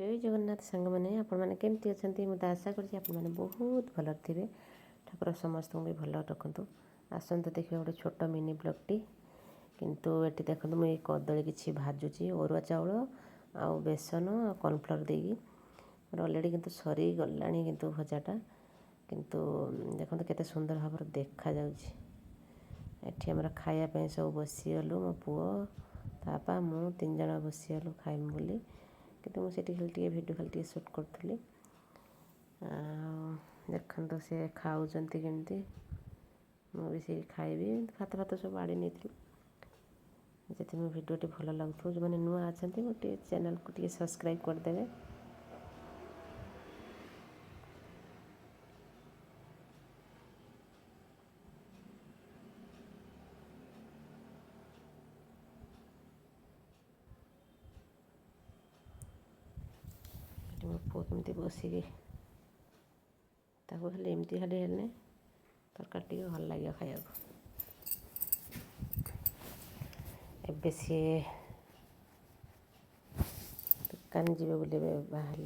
जय जगन्नाथ सांग मैंने आपण मैंने केमती अच्छा मुझे आशा करुँच आपने बहुत भल थे। ठाकुर समस्त भी भल रखु। आसतु देखिए गोटे छोट मिनी ब्लॉगटी किंतु ये देखो मुझे कदली किसी भाजुची अरुआ चाउल आउ बेसन आ कॉर्नफ्लोर देगी अलरेडी किंतु सरी गला किंतु भजाटा किंतु देखो केते सुंदर भाव देखा जाउछि। एठी हमरा खाया सब बसीगलु मो पुओ तापा मु तीन जन बसीगलु खाइम बोली किंतु मुझे खाली भिडियो खाली सुट करी देखो सी खाऊँ केमती मुझे खाइबी भात भात सब बाड़ी नहीं जी मो भिडियोटी भल लगुव जो मैंने नुआ अच्छा गोटे चैनल को टे सब्सक्राइब करदे। मो पुओ केमती बसिकी खाली एमती खाली हेल्ले तरकारी टे भल लगे खाया एबे सी दुकान जीवे बोले बाहर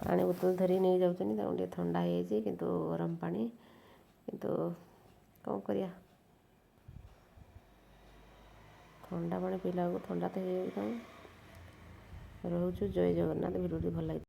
पानी बोतल धरी नहीं जाऊँ ठंडा है किंतु गरम पानी किंतु कौन करिया ठंडा पानी पीला को ठंडा तो हो रोचु। जय जगन्नाथ भिडियो भल लगे।